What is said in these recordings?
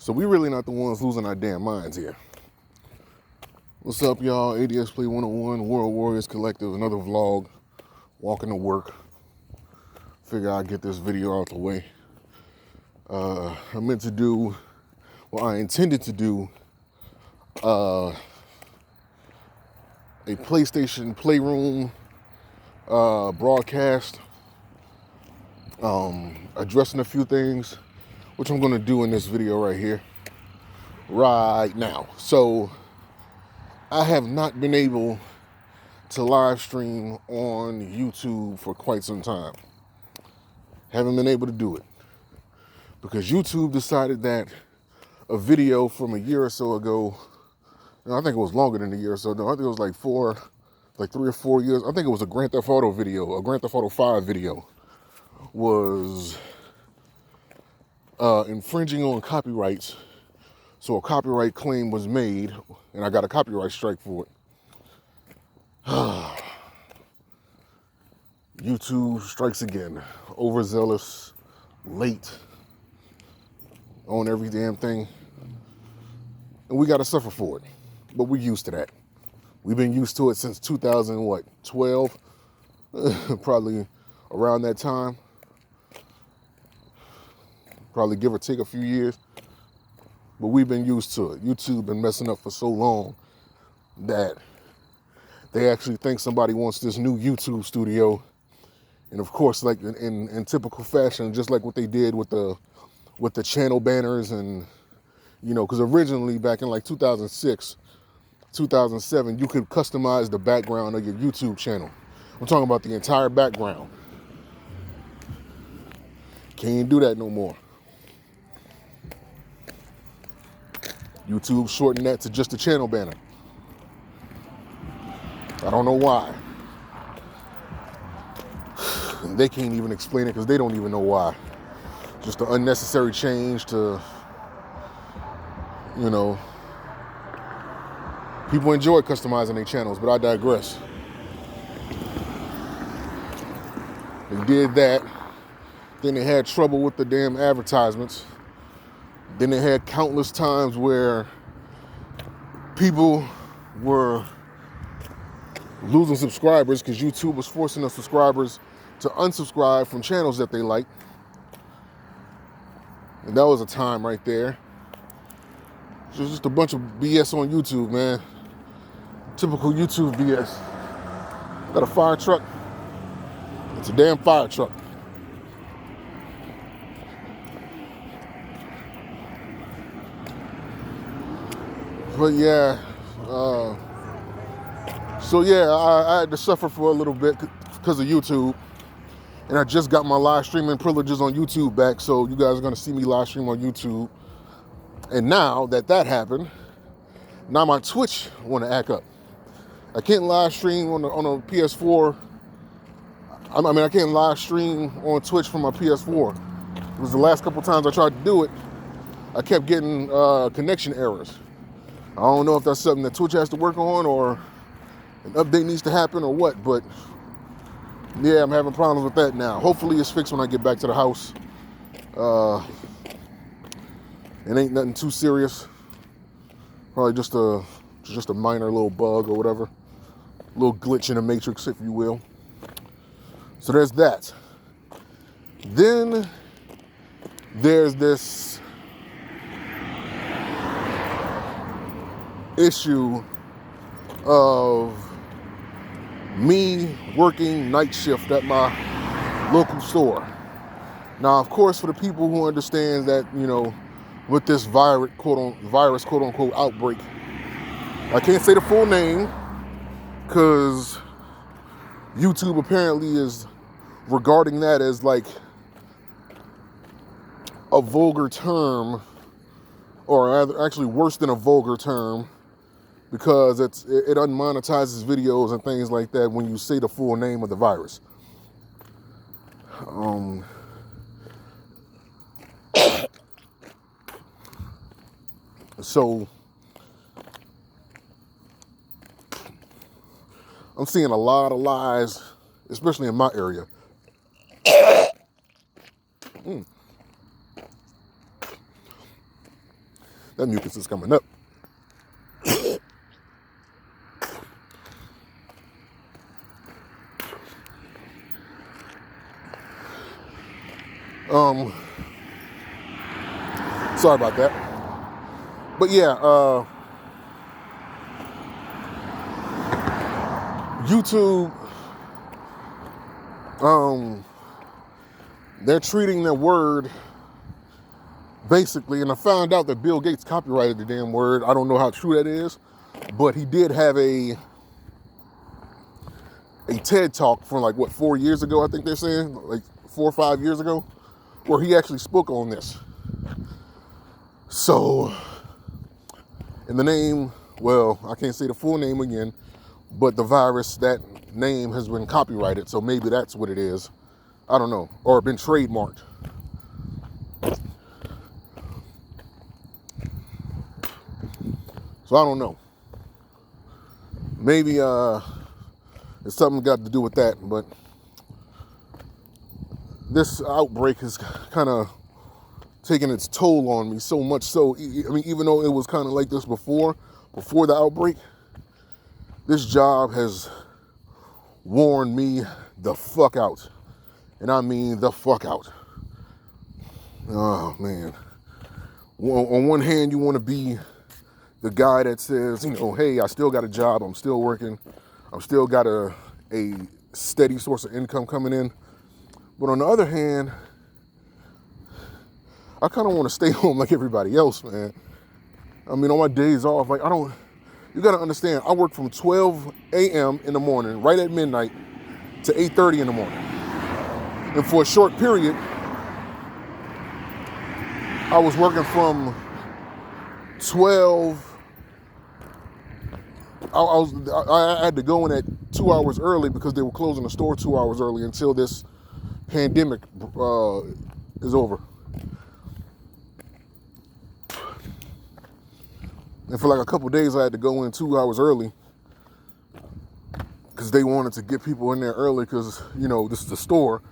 So we really not the ones losing our damn minds here. What's up, y'all? ADS Play 101, World Warriors Collective, another vlog, walking to work. Figure I'd get this video out the way. I intended to do a PlayStation Playroom broadcast, addressing a few things, which I'm gonna do in this video right here, right now. So I have not been able to live stream on YouTube for quite some time. Haven't been able to do it because YouTube decided that a video from a year or so ago, I think it was longer than a year or so, no, I think it was like 3 or 4 years. I think it was a Grand Theft Auto video, a Grand Theft Auto 5 video, was infringing on copyrights. So a copyright claim was made, and I got a copyright strike for it. YouTube strikes again. Overzealous, late on every damn thing. And we got to suffer for it. But we're used to that. We've been used to it since 2012, probably around that time. Probably give or take a few years. But we've been used to it. YouTube been messing up for so long that they actually think somebody wants this new YouTube studio. And of course, like in typical fashion, just like what they did with the channel banners, and because originally back in like 2006, 2007, you could customize the background of your YouTube channel. I'm talking about the entire background. Can't do that no more. YouTube shortened that to just a channel banner. I don't know why. They can't even explain it because they don't even know why. Just an unnecessary change to, people enjoy customizing their channels, but I digress. They did that. Then they had trouble with the damn advertisements. Then they had countless times where people were losing subscribers because YouTube was forcing the subscribers to unsubscribe from channels that they liked. And that was a time right there. It was just a bunch of BS on YouTube, man. Typical YouTube BS. Got a fire truck. It's a damn fire truck. But yeah, I had to suffer for a little bit because of YouTube. And I just got my live streaming privileges on YouTube back, so you guys are gonna see me live stream on YouTube. And now that happened, now my Twitch wanna act up. I can't live stream on a PS4. I can't live stream on Twitch from my PS4. It was the last couple times I tried to do it, I kept getting connection errors. I don't know if that's something that Twitch has to work on or an update needs to happen or what, but yeah, I'm having problems with that now. Hopefully it's fixed when I get back to the house. It ain't nothing too serious. Probably just a minor little bug or whatever. A little glitch in the matrix, if you will. So there's that. Then there's this issue of me working night shift at my local store. Now, of course, for the people who understand that, with this virus, quote unquote, outbreak, I can't say the full name because YouTube apparently is regarding that as like a vulgar term, or actually worse than a vulgar term, because it unmonetizes videos and things like that when you say the full name of the virus. So I'm seeing a lot of lies, especially in my area. That mucus is coming up. Sorry about that. But yeah, YouTube, they're treating their word basically, and I found out that Bill Gates copyrighted the damn word. I don't know how true that is, but he did have a TED talk from like, what, 4 years ago, I think they're saying, like 4 or 5 years ago, where he actually spoke on this. So, in the name, well, I can't say the full name again, but the virus, that name has been copyrighted, so maybe that's what it is. I don't know, or been trademarked. So I don't know. Maybe it's something got to do with that, but this outbreak has kind of taken its toll on me, so much so, I mean, even though it was kind of like this before the outbreak, this job has worn me the fuck out. And I mean the fuck out. Oh, man. On one hand, you want to be the guy that says, you know, hey, I still got a job, I'm still working, I'm still got a steady source of income coming in. But on the other hand, I kind of want to stay home like everybody else, man. I mean, on my days off, like, you got to understand, I work from 12 a.m. in the morning, right at midnight, to 8:30 in the morning. And for a short period, I was working from 12. I had to go in at 2 hours early because they were closing the store 2 hours early until this pandemic is over. And for like a couple days, I had to go in 2 hours early because they wanted to get people in there early because, you know, this is a store.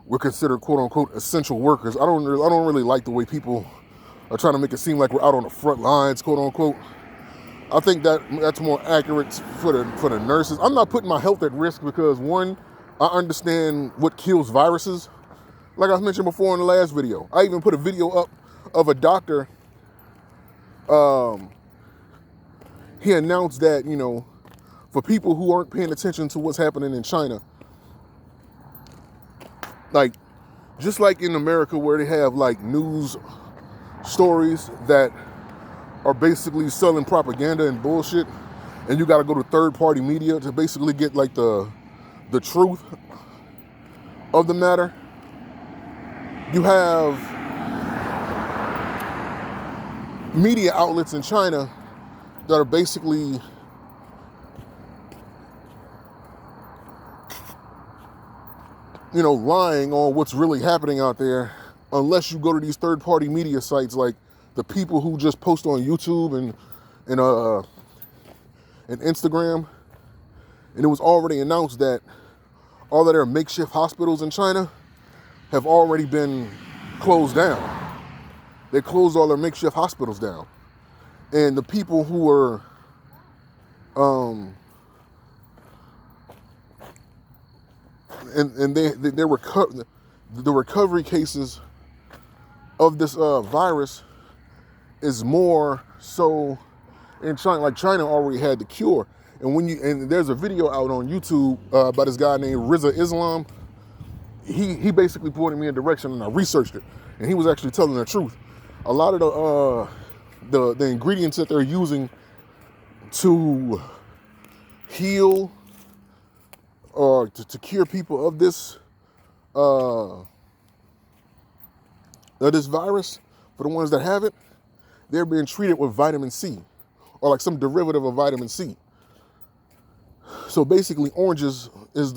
We're considered, quote unquote, essential workers. I don't really like the way people are trying to make it seem like we're out on the front lines, quote unquote. I think that's more accurate for the nurses. I'm not putting my health at risk because, one, I understand what kills viruses. Like I mentioned before in the last video, I even put a video up of a doctor. He announced that, you know, for people who aren't paying attention to what's happening in China, like, just like in America where they have like news stories that are basically selling propaganda and bullshit, and you got to go to third-party media to basically get like the truth of the matter. You have media outlets in China that are basically lying on what's really happening out there, unless you go to these third-party media sites like the people who just post on YouTube and Instagram. And it was already announced that all of their makeshift hospitals in China have already been closed down. They closed all their makeshift hospitals down. And the people who were the recovery cases of this virus is more so in China. Like, China already had the cure. And there's a video out on YouTube by this guy named Rizza Islam. He basically pointed me in a direction, and I researched it, and he was actually telling the truth. A lot of the ingredients that they're using to heal or to cure people of this virus, for the ones that have it, they're being treated with vitamin C or like some derivative of vitamin C. So basically, oranges is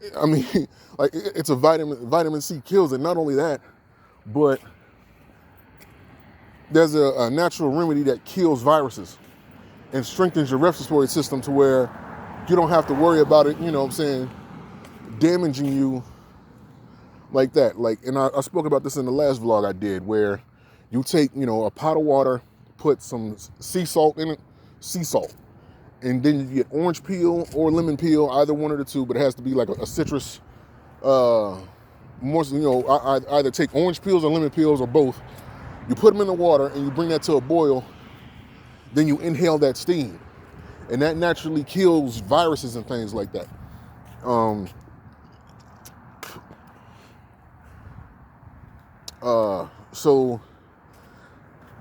it's a vitamin C kills it. Not only that, but there's a natural remedy that kills viruses and strengthens your respiratory system to where you don't have to worry about it, damaging you like that. Like, and I spoke about this in the last vlog I did, where You take, a pot of water, put some sea salt in it, sea salt. And then you get orange peel or lemon peel, either one of the two, but it has to be like a citrus, more, either take orange peels or lemon peels or both. You put them in the water and you bring that to a boil. Then you inhale that steam. And that naturally kills viruses and things like that. So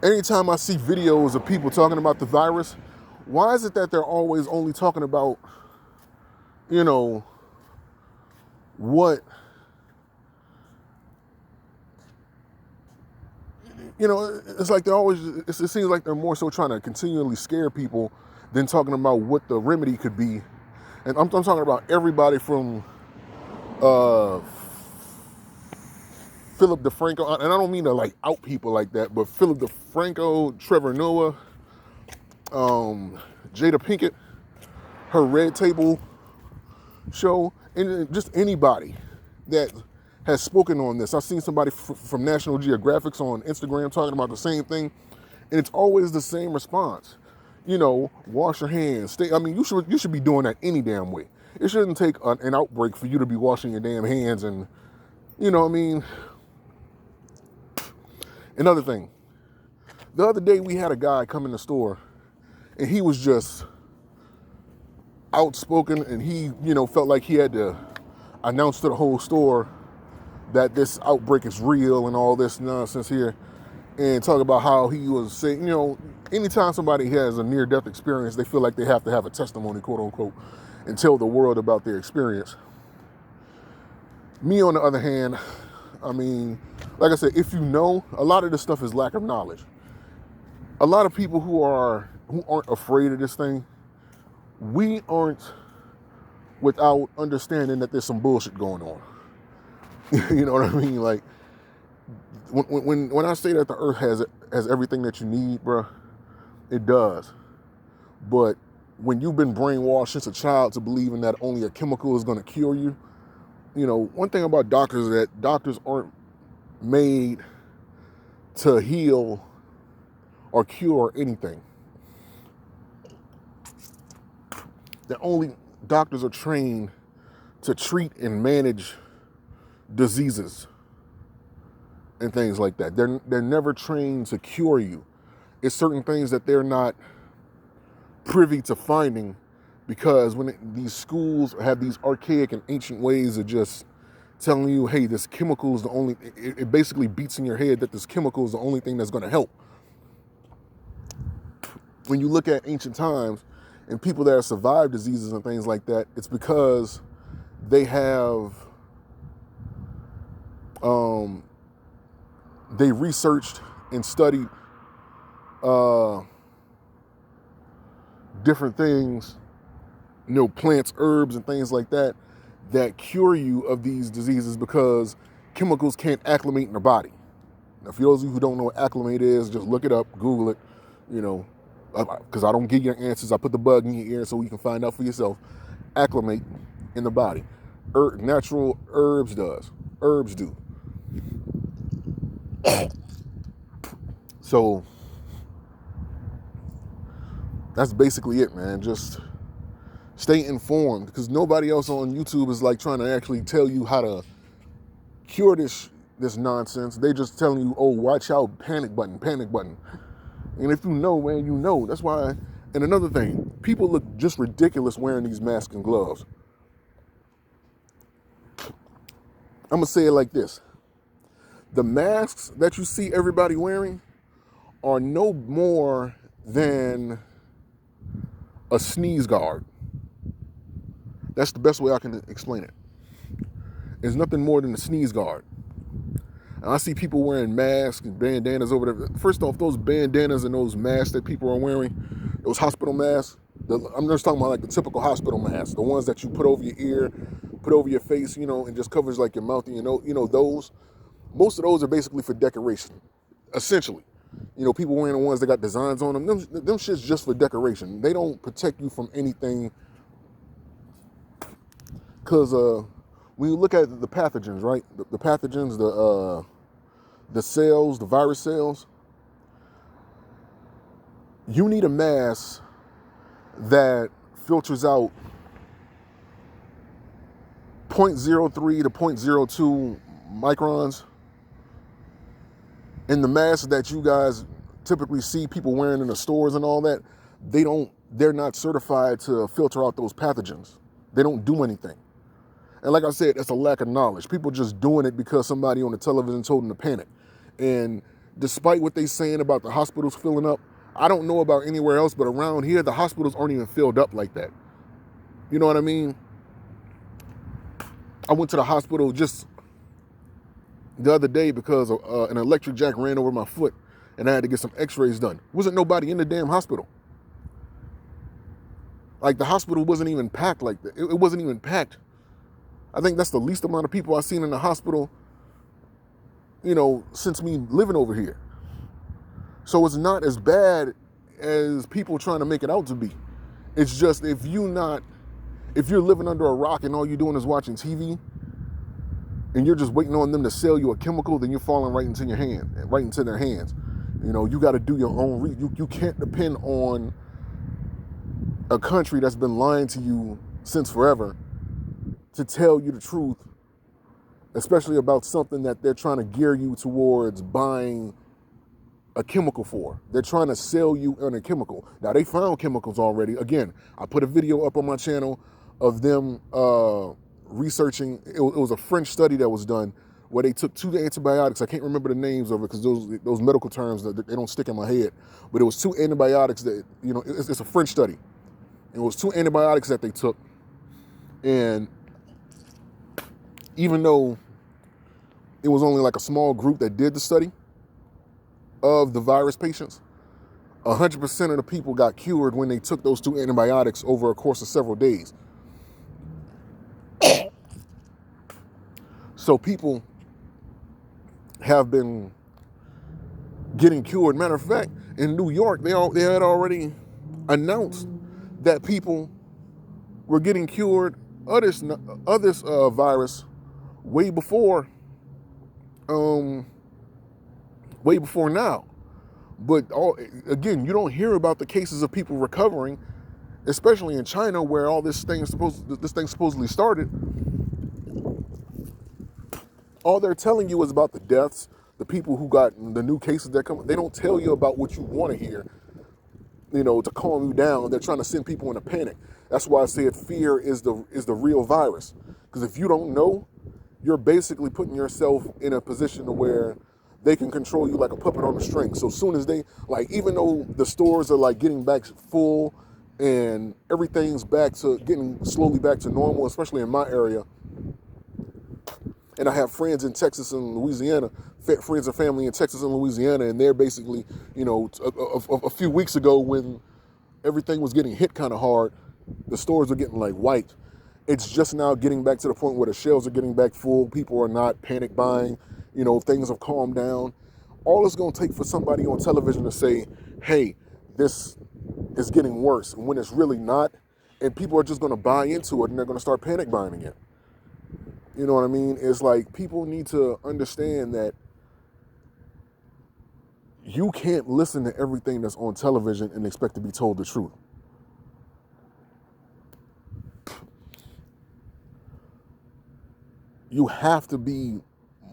anytime I see videos of people talking about the virus, why is it that they're always only talking about, what, it's like they're always, it seems like they're more so trying to continually scare people than talking about what the remedy could be. And I'm talking about everybody from Philip DeFranco, and I don't mean to like out people like that, but Philip DeFranco, Trevor Noah, Jada Pinkett, her Red Table show, and just anybody that has spoken on this. I've seen somebody from National Geographic on Instagram talking about the same thing, and it's always the same response. Wash your hands. You should be doing that any damn way. It shouldn't take an outbreak for you to be washing your damn hands and, Another thing. The other day we had a guy come in the store, and he was just outspoken, and he, felt like he had to announce to the whole store that this outbreak is real and all this nonsense here, and talk about how he was saying, anytime somebody has a near-death experience, they feel like they have to have a testimony, quote unquote, and tell the world about their experience. Me, on the other hand, like I said, if a lot of this stuff is lack of knowledge. A lot of people who aren't afraid of this thing, we aren't without understanding that there's some bullshit going on. You know what I mean? Like, when I say that the earth has everything that you need, bruh, it does. But when you've been brainwashed since a child to believing that only a chemical is going to cure you, one thing about doctors is that doctors aren't made to heal or cure anything. Doctors are trained to treat and manage diseases and things like that. They're never trained to cure you. It's certain things that they're not privy to finding, because when these schools have these archaic and ancient ways of just telling you, hey, this chemical is the only, it basically beats in your head that this chemical is the only thing that's going to help. When you look at ancient times and people that have survived diseases and things like that, it's because they have, they researched and studied different things, plants, herbs, and things like that cure you of these diseases, because chemicals can't acclimate in the body. Now, for those of you who don't know what acclimate is, just look it up, Google it, because I don't give you answers. I put the bug in your ear so you can find out for yourself. Acclimate in the body. Natural herbs do. So that's basically it, man. Just stay informed, because nobody else on YouTube is like trying to actually tell you how to cure this nonsense. They just telling you, oh, watch out, panic button. And if you know, man, you know. That's why. And another thing, people look just ridiculous wearing these masks and gloves. I'm gonna say it like this. The masks that you see everybody wearing are no more than a sneeze guard. That's the best way I can explain it. It's nothing more than a sneeze guard. And I see people wearing masks and bandanas over there. First off, those bandanas and those masks that people are wearing, those hospital masks, I'm just talking about like the typical hospital masks, the ones that you put over your ear, put over your face, and just covers like your mouth, those. Most of those are basically for decoration, essentially. People wearing the ones that got designs on them, them shit's just for decoration. They don't protect you from anything. Because when you look at the pathogens, right? The pathogens, the cells, the virus cells, You need a mask that filters out 0.03 to 0.02 microns. And the masks that you guys typically see people wearing in the stores and all that, they're not certified to filter out those pathogens. They don't do anything. And like I said, it's a lack of knowledge. People just doing it because somebody on the television told them to panic. And despite what they're saying about the hospitals filling up, I don't know about anywhere else, but around here, the hospitals aren't even filled up like that. You know what I mean? I went to the hospital just the other day because an electric jack ran over my foot and I had to get some x-rays done. Wasn't nobody in the damn hospital. Like, the hospital wasn't even packed like that. It wasn't even packed. I think that's the least amount of people I've seen in the hospital, you know, since me living over here. So it's not as bad as people trying to make it out to be. It's just if you're living under a rock and all you're doing is watching TV and you're just waiting on them to sell you a chemical, then you're falling right into their hands. You know, you got to do your own you can't depend on a country that's been lying to you since forever to tell you the truth, especially about something that they're trying to gear you towards buying a chemical for. They're trying to sell you on a chemical. Now, they found chemicals already. Again, I put a video up on my channel of them researching. It was a French study that was done where they took 2 antibiotics. I can't remember the names of it because those medical terms, that they don't stick in my head. But it was 2 antibiotics that, you know, it's a French study. It was 2 antibiotics that they took. And even though it was only like a small group that did the study of the virus patients, 100% of the people got cured when they took those 2 antibiotics over a course of several days. So people have been getting cured. Matter of fact, in New York, they had already announced that people were getting cured of this virus way before now. But again, you don't hear about the cases of people recovering, especially in China, where all this thing supposedly started. All they're telling you is about the deaths, the people who got the new cases that come. They don't tell you about what you want to hear, you know, to calm you down. They're trying to send people into panic. That's why I said fear is the real virus. Because if you don't know, you're basically putting yourself in a position where they can control you like a puppet on a string. So soon as they, like, even though the stores are like getting back full and everything's getting slowly back to normal, especially in my area. And I have friends in Texas and Louisiana, friends and family in Texas and Louisiana, and they're basically, you know, a few weeks ago when everything was getting hit kind of hard, the stores are getting like wiped. It's just now getting back to the point where the shelves are getting back full. People are not panic buying. You know, things have calmed down. All it's going to take for somebody on television to say, hey, this is getting worse, when it's really not. And people are just going to buy into it and they're going to start panic buying again. You know what I mean? It's like people need to understand that you can't listen to everything that's on television and expect to be told the truth. You have to be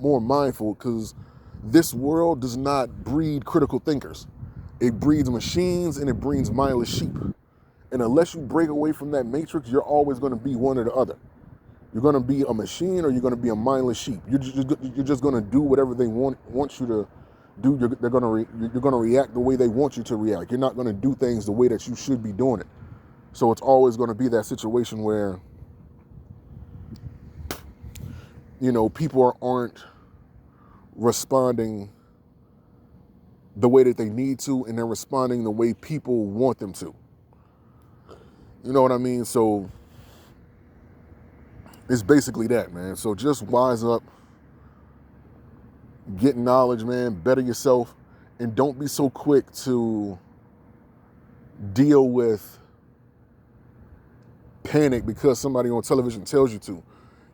more mindful because this world does not breed critical thinkers. It breeds machines and it breeds mindless sheep. And unless you break away from that matrix, you're always going to be one or the other. You're going to be a machine or you're going to be a mindless sheep. You're just going to do whatever they want you to do. You're going to react the way they want you to react. You're not going to do things the way that you should be doing it. So it's always going to be that situation where, you know, people aren't responding the way that they need to, and they're responding the way people want them to. You know what I mean? So it's basically that, man. So just wise up, get knowledge, man, better yourself, and don't be so quick to deal with panic because somebody on television tells you to.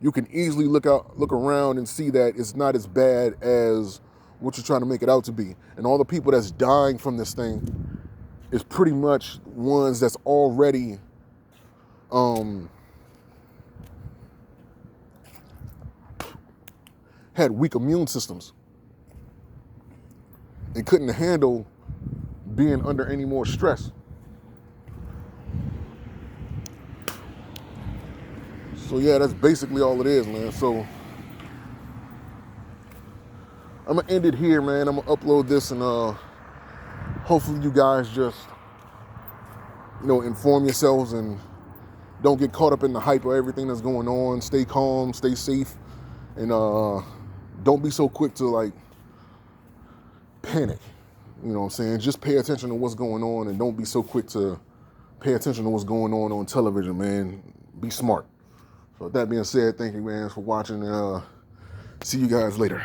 You can easily look around and see that it's not as bad as what you're trying to make it out to be. And all the people that's dying from this thing, is pretty much ones that's already had weak immune systems and couldn't handle being under any more stress. So yeah, that's basically all it is, man. So I'm gonna end it here, man. I'm gonna upload this, and hopefully you guys just, inform yourselves and don't get caught up in the hype of everything that's going on. Stay calm, stay safe, and don't be so quick to like panic. You know what I'm saying? Just pay attention to what's going on, and don't be so quick to pay attention to what's going on television, man. Be smart. So with that being said, thank you, man, for watching. See you guys later.